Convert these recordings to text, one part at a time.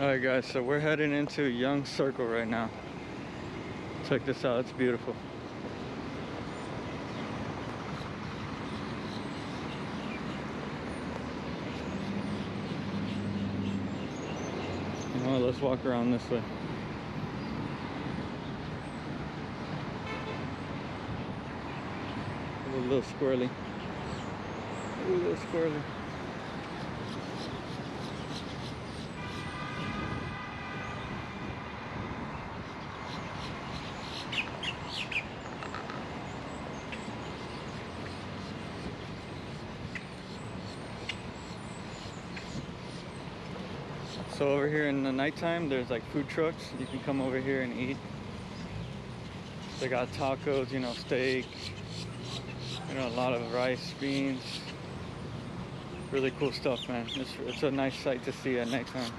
Alright guys, so we're heading into Young Circle right now. Check this out, it's beautiful. Well, let's walk around this way. A little squirrely. Ooh, a little squirrely. So over here in the nighttime, there's like food trucks. You can come over here and eat. They got tacos, you know, steak, you know, a lot of rice, beans. Really cool stuff, man. It's a nice sight to see at nighttime.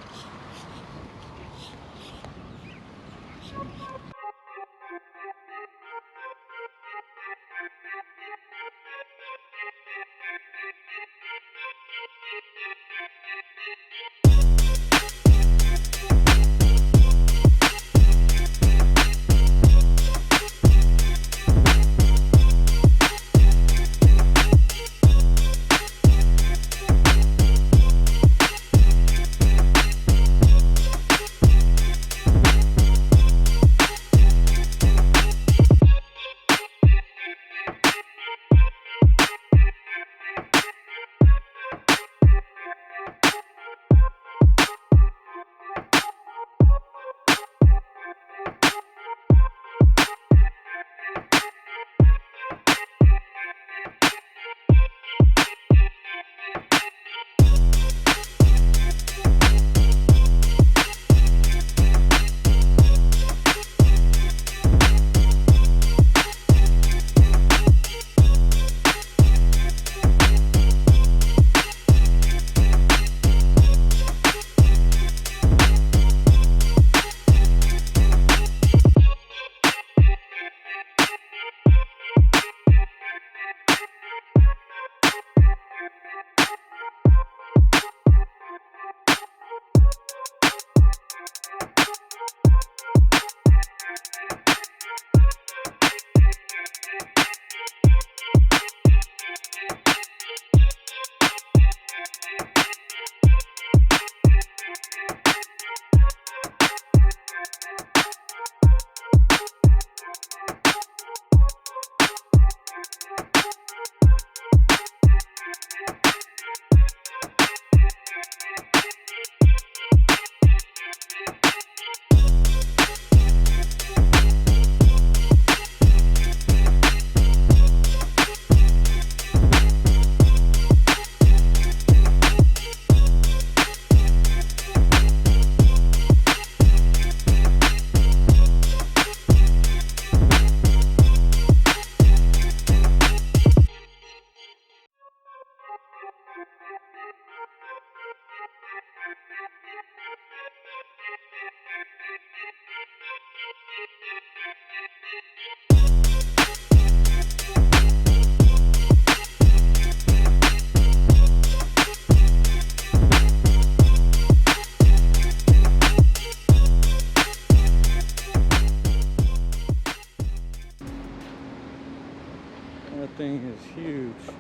That thing is huge.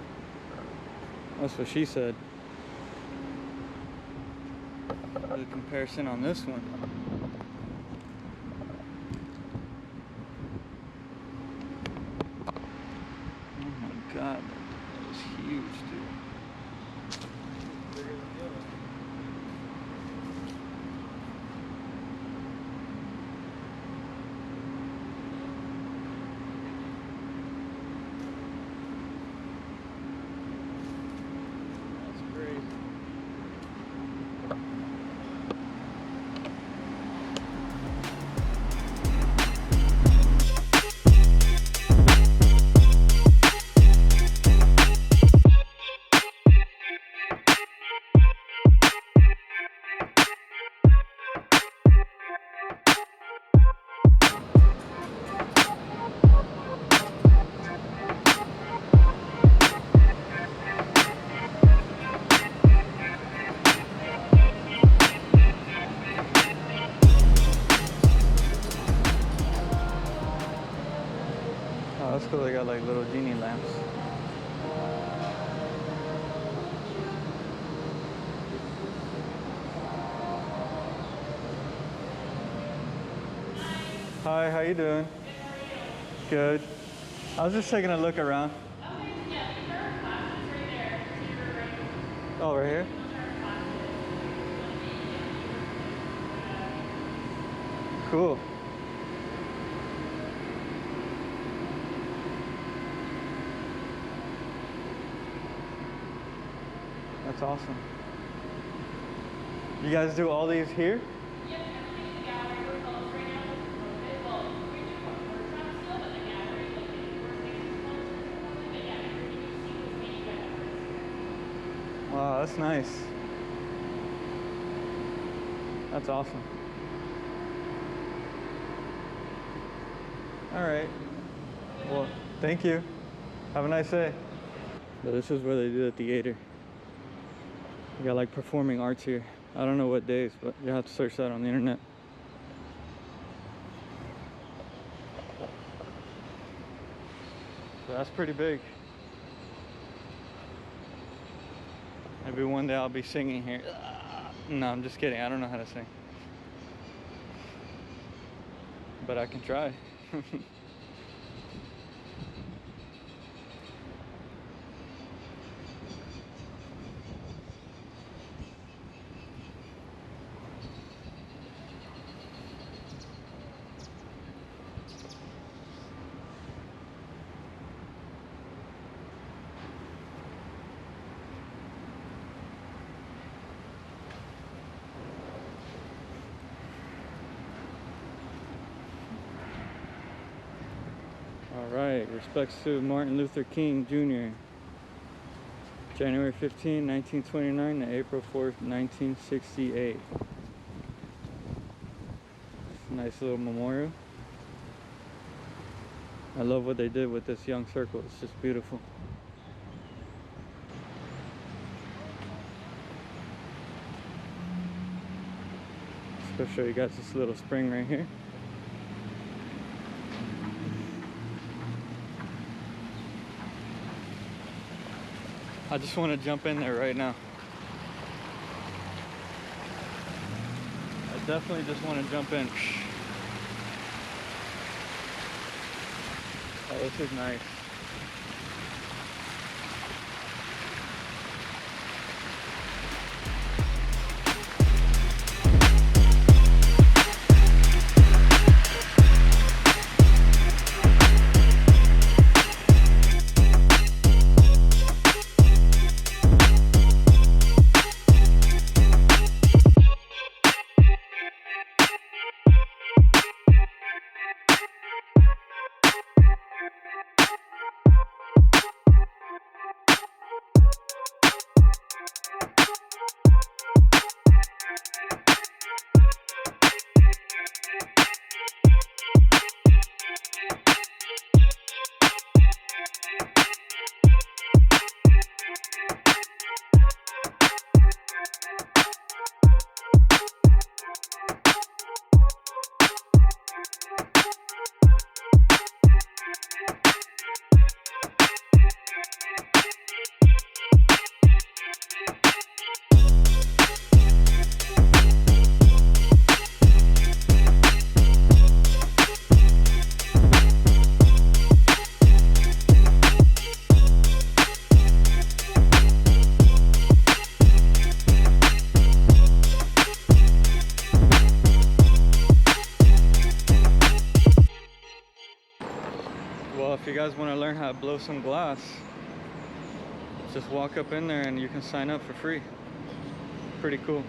That's what she said. The comparison on this one. Oh my god, that is huge, dude. cool. They got like little genie lamps. Hi, how you doing? Good. I was just taking a look around. Oh, right here? Cool. That's awesome. You guys do all these here? Wow, that's nice. That's awesome. All right. Well, thank you. Have a nice day. So this is where they do the theater. You got like performing arts here. I don't know what days, but you have to search that on the internet. So that's pretty big. Maybe one day I'll be singing here. No, I'm just kidding. I don't know how to sing. But I can try. All right, respects to Martin Luther King Jr. January 15, 1929 to April 4th, 1968. Nice little memorial. I love what they did with this young circle. It's just beautiful. Let's go show you guys this little spring right here. I just want to jump in there right now. I definitely just want to jump in. Oh, this is nice. Well, if you guys want to learn how to blow some glass, just walk up in there and you can sign up for free. Pretty cool.